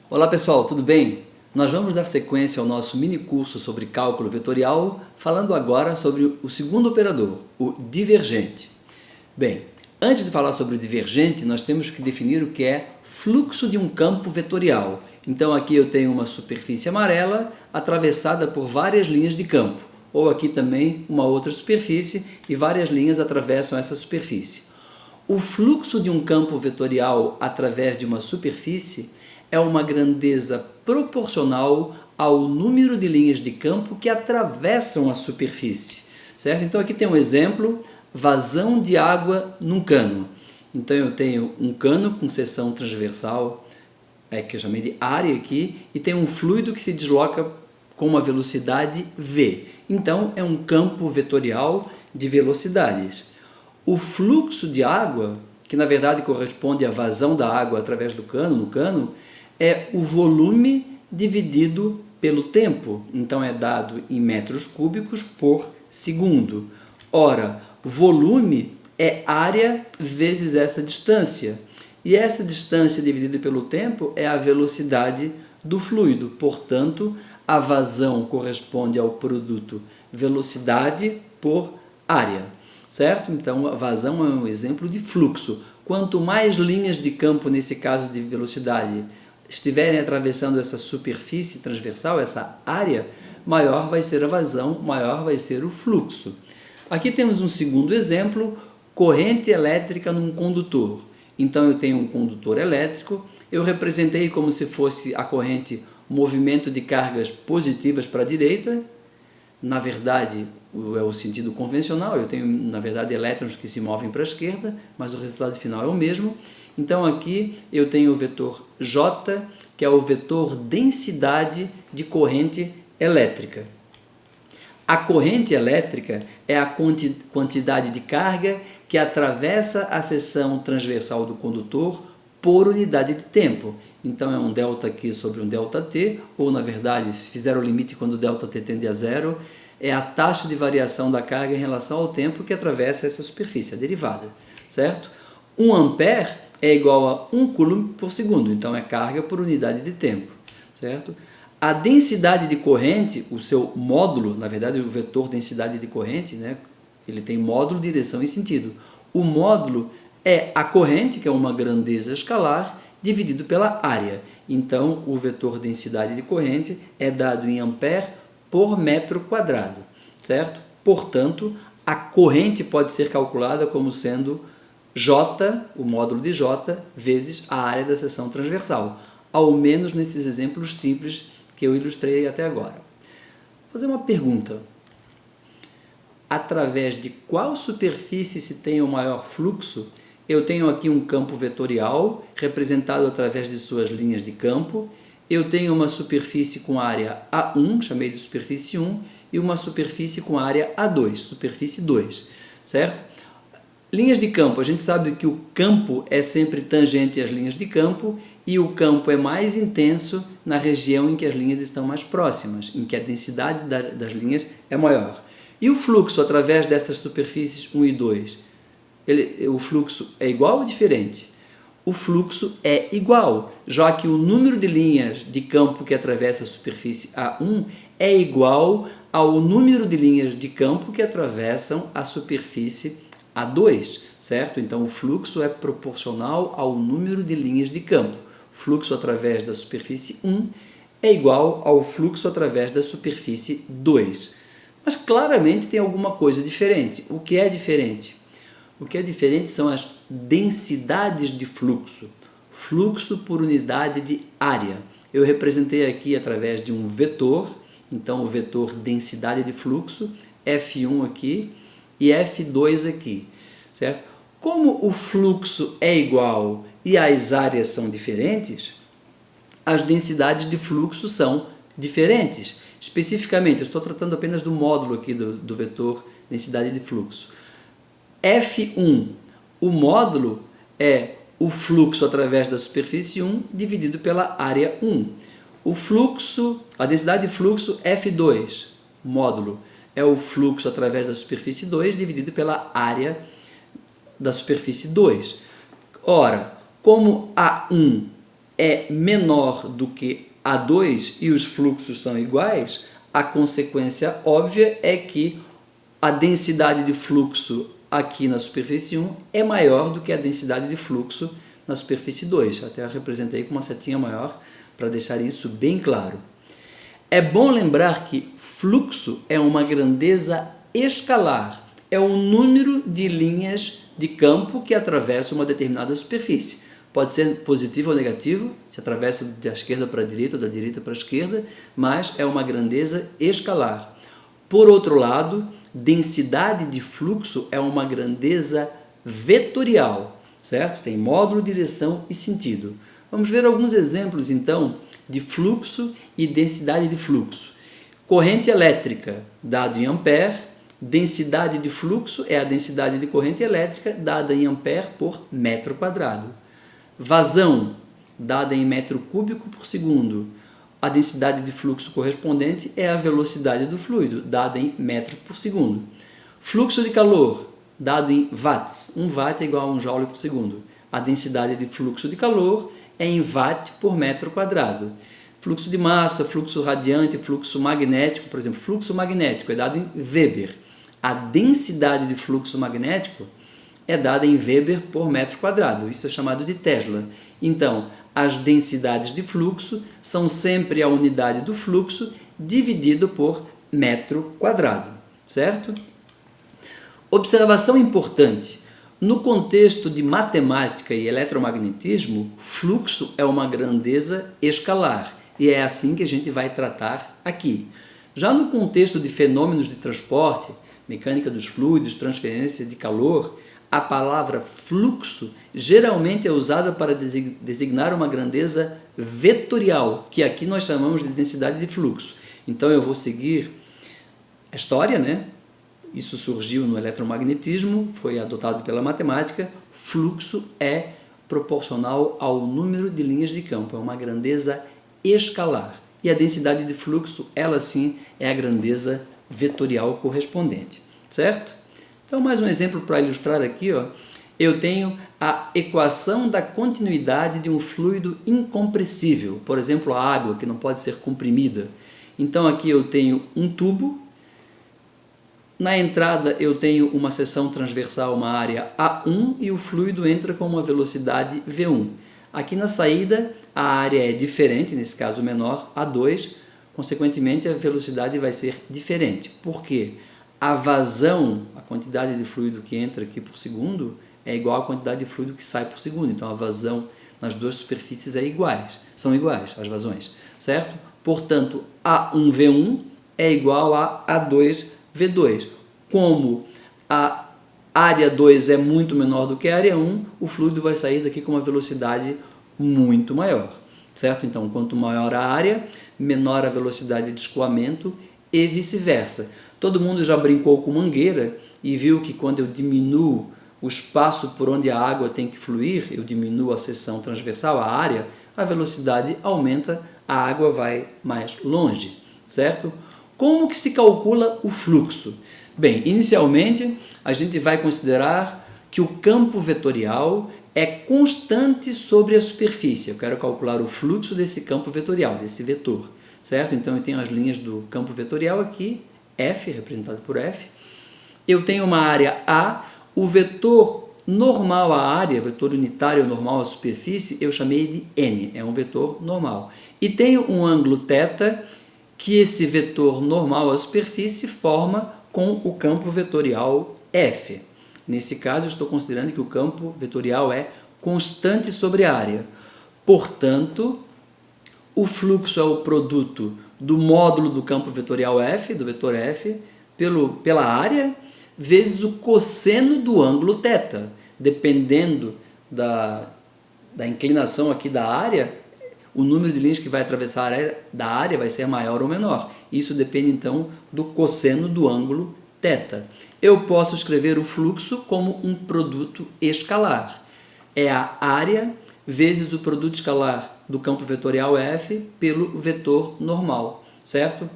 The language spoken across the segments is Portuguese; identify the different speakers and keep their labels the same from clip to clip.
Speaker 1: Olá pessoal, tudo bem? Nós vamos dar sequência ao nosso mini curso sobre cálculo vetorial, falando agora sobre o segundo operador, o divergente. Bem, antes de falar sobre o divergente, nós temos que definir o que é fluxo de um campo vetorial. Então aqui eu tenho uma superfície amarela atravessada por várias linhas de campo, ou aqui também uma outra superfície e várias linhas atravessam essa superfície. O fluxo de um campo vetorial através de uma superfície é uma grandeza proporcional ao número de linhas de campo que atravessam a superfície, certo? Então aqui tem um exemplo, vazão de água num cano. Então eu tenho um cano com seção transversal, que eu chamei de área aqui, e tem um fluido que se desloca com uma velocidade v. Então é um campo vetorial de velocidades. O fluxo de água, que na verdade corresponde à vazão da água através do cano, no cano, é o volume dividido pelo tempo. Então é dado em metros cúbicos por segundo. Ora, volume é área vezes essa distância. E essa distância dividida pelo tempo é a velocidade do fluido. Portanto, a vazão corresponde ao produto velocidade por área. Certo? Então, a vazão é um exemplo de fluxo. Quanto mais linhas de campo, nesse caso de velocidade, estiverem atravessando essa superfície transversal, essa área, maior vai ser a vazão, maior vai ser o fluxo. Aqui temos um segundo exemplo, corrente elétrica num condutor. Então eu tenho um condutor elétrico, eu representei como se fosse a corrente movimento de cargas positivas para a direita. Na verdade, é o sentido convencional, eu tenho, na verdade, elétrons que se movem para a esquerda, mas o resultado final é o mesmo. Então, aqui eu tenho o vetor J, que é o vetor densidade de corrente elétrica. A corrente elétrica é a quantidade de carga que atravessa a seção transversal do condutor por unidade de tempo. Então é um delta aqui sobre um delta t, ou na verdade, se fizer o limite quando o delta t tende a zero, é a taxa de variação da carga em relação ao tempo que atravessa essa superfície, a derivada, certo? 1 ampere é igual a 1 coulomb por segundo, então é carga por unidade de tempo, certo? A densidade de corrente, o seu módulo, na verdade o vetor densidade de corrente, né, ele tem módulo, direção e sentido. O módulo é a corrente, que é uma grandeza escalar, dividido pela área. Então, o vetor densidade de corrente é dado em ampere por metro quadrado, certo? Portanto, a corrente pode ser calculada como sendo J, o módulo de J, vezes a área da seção transversal, ao menos nesses exemplos simples que eu ilustrei até agora. Vou fazer uma pergunta. Através de qual superfície se tem o maior fluxo? Eu tenho aqui um campo vetorial, representado através de suas linhas de campo. Eu tenho uma superfície com área A1, chamei de superfície 1, e uma superfície com área A2, superfície 2, certo? Linhas de campo, a gente sabe que o campo é sempre tangente às linhas de campo e o campo é mais intenso na região em que as linhas estão mais próximas, em que a densidade das linhas é maior. E o fluxo através dessas superfícies 1 e 2? O fluxo é igual ou diferente? O fluxo é igual, já que o número de linhas de campo que atravessa a superfície A1 é igual ao número de linhas de campo que atravessam a superfície A2, certo? Então o fluxo é proporcional ao número de linhas de campo. Fluxo através da superfície 1 é igual ao fluxo através da superfície 2. Mas claramente tem alguma coisa diferente. O que é diferente? O que é diferente são as densidades de fluxo. Fluxo por unidade de área. Eu representei aqui através de um vetor, então o vetor densidade de fluxo, F1 aqui e F2 aqui, certo? Como o fluxo é igual e as áreas são diferentes, as densidades de fluxo são diferentes. Especificamente, eu estou tratando apenas do módulo aqui do vetor densidade de fluxo. F1, o módulo é o fluxo através da superfície 1 dividido pela área 1. O fluxo, a densidade de fluxo F2, módulo, é o fluxo através da superfície 2 dividido pela área da superfície 2. Ora, como A1 é menor do que A2 e os fluxos são iguais, a consequência óbvia é que a densidade de fluxo aqui na superfície 1 é maior do que a densidade de fluxo na superfície 2. Até eu representei com uma setinha maior para deixar isso bem claro. É bom lembrar que fluxo é uma grandeza escalar, é o número de linhas de campo que atravessa uma determinada superfície. Pode ser positivo ou negativo, se atravessa da esquerda para a direita ou da direita para a esquerda, mas é uma grandeza escalar. Por outro lado, densidade de fluxo é uma grandeza vetorial, certo? Tem módulo, direção e sentido. Vamos ver alguns exemplos, então, de fluxo e densidade de fluxo. Corrente elétrica, dado em ampere, densidade de fluxo é a densidade de corrente elétrica dada em ampere por metro quadrado. Vazão, dada em metro cúbico por segundo. A densidade de fluxo correspondente é a velocidade do fluido, dada em metro por segundo. Fluxo de calor, dado em watts. 1 watt é igual a 1 joule por segundo. A densidade de fluxo de calor é em watt por metro quadrado. Fluxo de massa, fluxo radiante, fluxo magnético, por exemplo, fluxo magnético é dado em Weber. A densidade de fluxo magnético é dada em Weber por metro quadrado. Isso é chamado de Tesla. Então, as densidades de fluxo são sempre a unidade do fluxo dividido por metro quadrado, certo? Observação importante. No contexto de matemática e eletromagnetismo, fluxo é uma grandeza escalar e é assim que a gente vai tratar aqui. Já no contexto de fenômenos de transporte, mecânica dos fluidos, transferência de calor, a palavra fluxo geralmente é usada para designar uma grandeza vetorial, que aqui nós chamamos de densidade de fluxo. Então eu vou seguir a história, né? Isso surgiu no eletromagnetismo, foi adotado pela matemática. Fluxo é proporcional ao número de linhas de campo, é uma grandeza escalar. E a densidade de fluxo, ela sim, é a grandeza vetorial correspondente, certo? Então, mais um exemplo para ilustrar aqui, ó. Eu tenho a equação da continuidade de um fluido incompressível, por exemplo, a água, que não pode ser comprimida. Então, aqui eu tenho um tubo, na entrada eu tenho uma seção transversal, uma área A1, e o fluido entra com uma velocidade V1. Aqui na saída, a área é diferente, nesse caso menor, A2, consequentemente a velocidade vai ser diferente. Por quê? A vazão, a quantidade de fluido que entra aqui por segundo, é igual à quantidade de fluido que sai por segundo. Então, a vazão nas duas superfícies são iguais as vazões, certo? Portanto, A1V1 é igual a A2V2. Como a área 2 é muito menor do que a área 1, o fluido vai sair daqui com uma velocidade muito maior, certo? Então, quanto maior a área, menor a velocidade de escoamento e vice-versa. Todo mundo já brincou com mangueira e viu que quando eu diminuo o espaço por onde a água tem que fluir, eu diminuo a seção transversal, a área, a velocidade aumenta, a água vai mais longe, certo? Como que se calcula o fluxo? Bem, inicialmente a gente vai considerar que o campo vetorial é constante sobre a superfície. Eu quero calcular o fluxo desse campo vetorial, desse vetor, certo? Então eu tenho as linhas do campo vetorial aqui, F, representado por F. Eu tenho uma área A, o vetor normal à área, vetor unitário normal à superfície, eu chamei de N, é um vetor normal. E tenho um ângulo θ, que esse vetor normal à superfície forma com o campo vetorial F. Nesse caso, eu estou considerando que o campo vetorial é constante sobre a área. Portanto, o fluxo é o produto do módulo do campo vetorial F, do vetor F, pela área, vezes o cosseno do ângulo θ. Dependendo da inclinação aqui da área, o número de linhas que vai atravessar a área da área vai ser maior ou menor. Isso depende, então, do cosseno do ângulo θ. Eu posso escrever o fluxo como um produto escalar. É a área vezes o produto escalar do campo vetorial F pelo vetor normal, certo?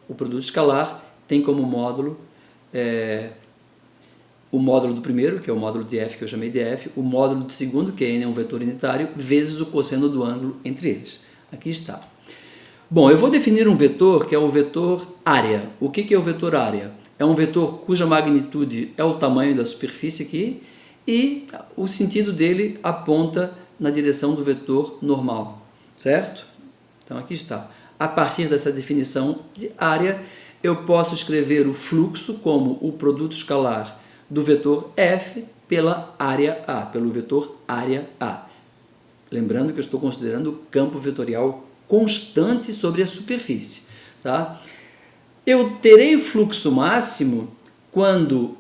Speaker 1: O produto escalar tem como módulo o módulo do primeiro, que é o módulo de f, que eu chamei de f, o módulo do segundo, que n é um vetor unitário, vezes o cosseno do ângulo entre eles. Aqui está. Bom, eu vou definir um vetor que é o vetor área. O que é o vetor área? É um vetor cuja magnitude é o tamanho da superfície aqui e o sentido dele aponta na direção do vetor normal, certo? Então aqui está. A partir dessa definição de área, eu posso escrever o fluxo como o produto escalar do vetor f pela área A, pelo vetor área A. Lembrando que eu estou considerando o campo vetorial constante sobre a superfície. Tá? Eu terei fluxo máximo quando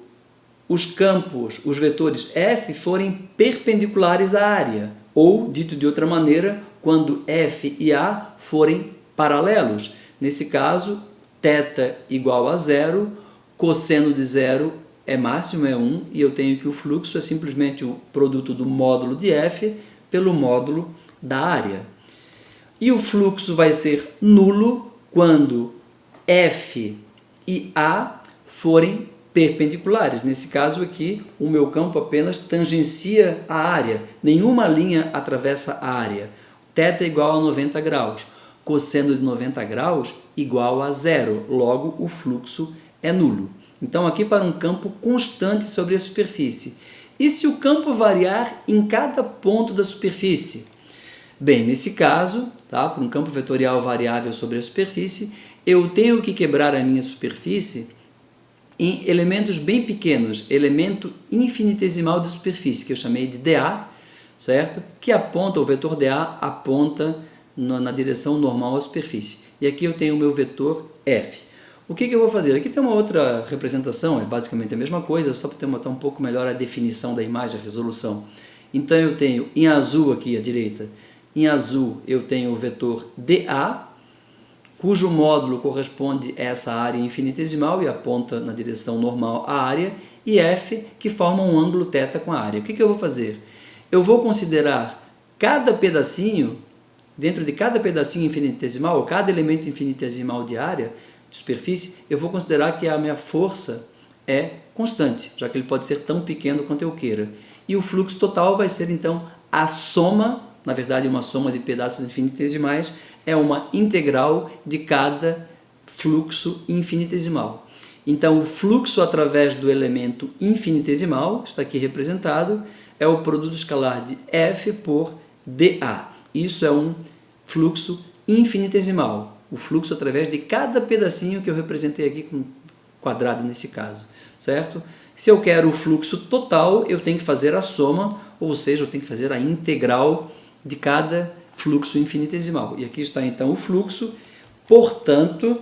Speaker 1: os campos, os vetores f forem perpendiculares à área, ou, dito de outra maneira, quando f e a forem paralelos. Nesse caso, θ igual a 0, cosseno de 0 é máximo, é 1, e eu tenho que o fluxo é simplesmente o produto do módulo de f pelo módulo da área. E o fluxo vai ser nulo quando f e a forem perpendiculares. Nesse caso aqui, o meu campo apenas tangencia a área. Nenhuma linha atravessa a área. θ igual a 90 graus. Cosseno de 90 graus igual a 0. Logo, o fluxo é nulo. Então, aqui para um campo constante sobre a superfície. E se o campo variar em cada ponto da superfície? Bem, nesse caso, tá, para um campo vetorial variável sobre a superfície, eu tenho que quebrar a minha superfície em elementos bem pequenos, elemento infinitesimal de superfície, que eu chamei de dA, certo? Que aponta, o vetor dA aponta na direção normal à superfície. E aqui eu tenho o meu vetor f. O que eu vou fazer? Aqui tem uma outra representação, é basicamente a mesma coisa, só para ter um pouco melhor a definição da imagem, a resolução. Então eu tenho em azul aqui à direita, em azul eu tenho o vetor dA, cujo módulo corresponde a essa área infinitesimal e aponta na direção normal à área, e f, que forma um ângulo θ com a área. O que eu vou fazer? Eu vou considerar cada pedacinho, dentro de cada pedacinho infinitesimal, ou cada elemento infinitesimal de área, de superfície, eu vou considerar que a minha força é constante, já que ele pode ser tão pequeno quanto eu queira. E o fluxo total vai ser, então, a soma, na verdade, uma soma de pedaços infinitesimais, é uma integral de cada fluxo infinitesimal. Então, o fluxo através do elemento infinitesimal, está aqui representado, é o produto escalar de f por dA. Isso é um fluxo infinitesimal, o fluxo através de cada pedacinho que eu representei aqui com quadrado nesse caso, certo? Se eu quero o fluxo total, eu tenho que fazer a soma, ou seja, eu tenho que fazer a integral de cada fluxo infinitesimal. E aqui está então o fluxo, portanto,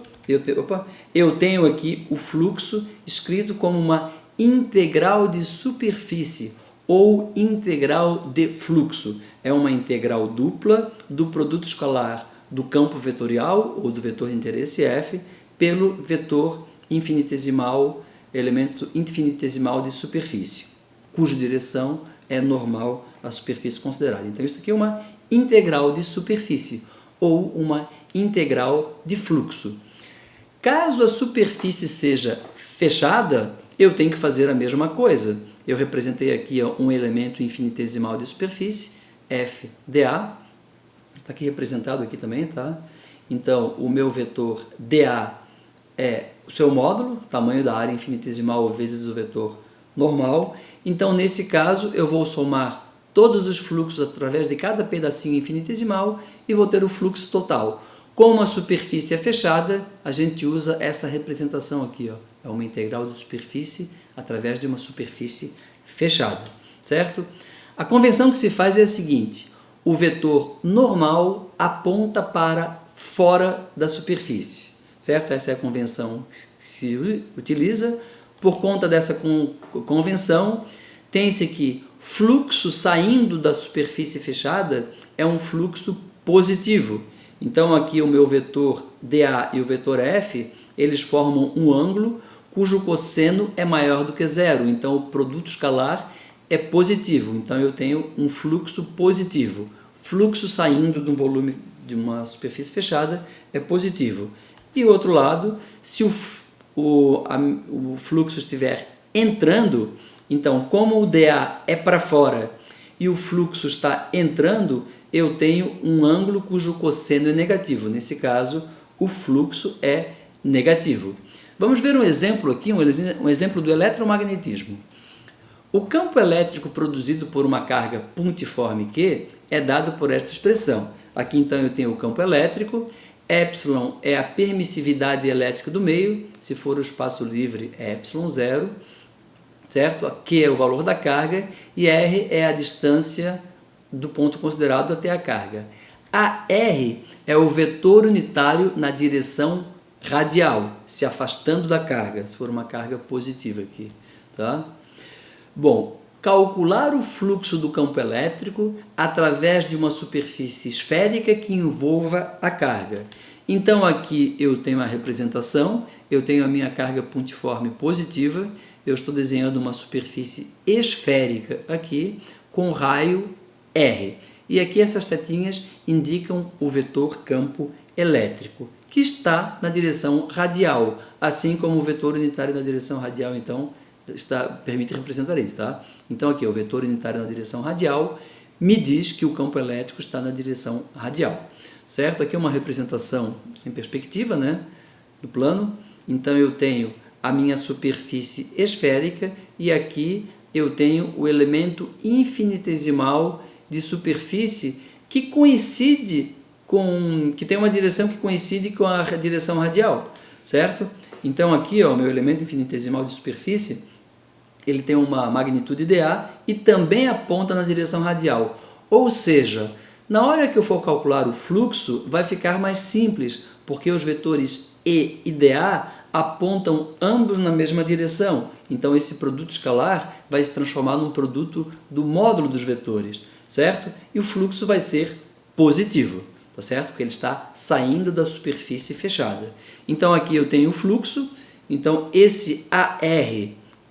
Speaker 1: eu tenho aqui o fluxo escrito como uma integral de superfície ou integral de fluxo. É uma integral dupla do produto escalar do campo vetorial ou do vetor de interesse f pelo vetor infinitesimal, elemento infinitesimal de superfície, cuja direção é normal à superfície considerada. Então, isso aqui é uma integral de superfície ou uma integral de fluxo. Caso a superfície seja fechada, eu tenho que fazer a mesma coisa. Eu representei aqui um elemento infinitesimal de superfície, f dA, está aqui representado aqui também, tá? Então, o meu vetor dA é o seu módulo, tamanho da área infinitesimal vezes o vetor normal. Então, nesse caso, eu vou somar todos os fluxos através de cada pedacinho infinitesimal e vou ter o fluxo total. Como a superfície é fechada, a gente usa essa representação aqui, ó. É uma integral de superfície através de uma superfície fechada, certo? A convenção que se faz é a seguinte: o vetor normal aponta para fora da superfície, certo? Essa é a convenção que se utiliza. Por conta dessa convenção, tem-se que fluxo saindo da superfície fechada é um fluxo positivo. Então, aqui o meu vetor dA e o vetor f, eles formam um ângulo cujo cosseno é maior do que zero. Então, o produto escalar é positivo. Então, eu tenho um fluxo positivo. Fluxo saindo de um volume de uma superfície fechada é positivo. E o outro lado, se o fluxo estiver entrando, Então, como o dA é para fora e o fluxo está entrando, eu tenho um ângulo cujo cosseno é negativo. Nesse caso, o fluxo é negativo. Vamos ver um exemplo aqui, um exemplo do eletromagnetismo. O campo elétrico produzido por uma carga pontiforme Q é dado por esta expressão. Aqui então eu tenho o campo elétrico, epsilon é a permissividade elétrica do meio, se for o espaço livre é epsilon zero, certo? Q é o valor da carga e R é a distância do ponto considerado até a carga. A R é o vetor unitário na direção radial, se afastando da carga, se for uma carga positiva aqui, tá? Bom, calcular o fluxo do campo elétrico através de uma superfície esférica que envolva a carga. Então aqui eu tenho a representação, eu tenho a minha carga pontiforme positiva, eu estou desenhando uma superfície esférica aqui com raio R. E aqui essas setinhas indicam o vetor campo elétrico, que está na direção radial, assim como o vetor unitário na direção radial, então, permite representar isso, tá? Então aqui o vetor unitário na direção radial me diz que o campo elétrico está na direção radial, certo? Aqui é uma representação sem perspectiva, né, do plano. Então eu tenho a minha superfície esférica e aqui eu tenho o elemento infinitesimal de superfície que tem uma direção que coincide com a direção radial, certo? Então aqui, ó, meu elemento infinitesimal de superfície, ele tem uma magnitude dA e também aponta na direção radial. Ou seja, na hora que eu for calcular o fluxo, vai ficar mais simples, porque os vetores E e dA apontam ambos na mesma direção. Então esse produto escalar vai se transformar num produto do módulo dos vetores, certo? E o fluxo vai ser positivo, tá certo? Porque ele está saindo da superfície fechada. Então aqui eu tenho o fluxo, então esse AR,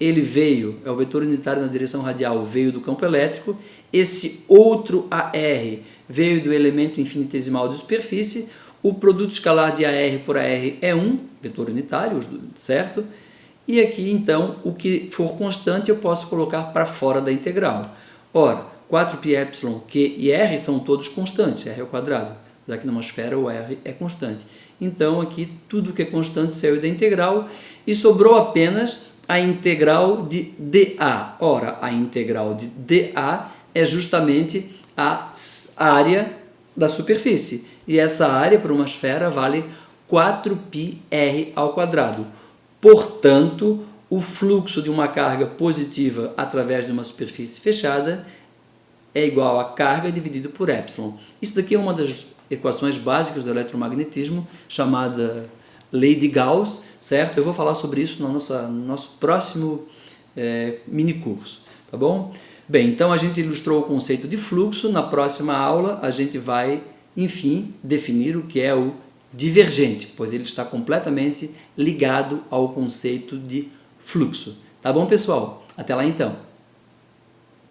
Speaker 1: ele veio, é o vetor unitário na direção radial, veio do campo elétrico, esse outro AR veio do elemento infinitesimal de superfície, o produto escalar de AR por AR é 1, vetor unitário, certo? E aqui então, o que for constante eu posso colocar para fora da integral. Ora, 4πε, Q e R são todos constantes, R ao quadrado, já que numa esfera o R é constante. Então aqui tudo que é constante saiu da integral e sobrou apenas a integral de dA. Ora, a integral de dA é justamente a área da superfície. E essa área para uma esfera vale 4πr ao quadrado. Portanto, o fluxo de uma carga positiva através de uma superfície fechada é igual a carga dividido por epsilon. Isso daqui é uma das equações básicas do eletromagnetismo, chamada Lei de Gauss, certo? Eu vou falar sobre isso no nosso próximo mini curso, tá bom? Bem, então a gente ilustrou o conceito de fluxo. Na próxima aula a gente vai, enfim, definir o que é o divergente, pois ele está completamente ligado ao conceito de fluxo. Tá bom, pessoal? Até lá então!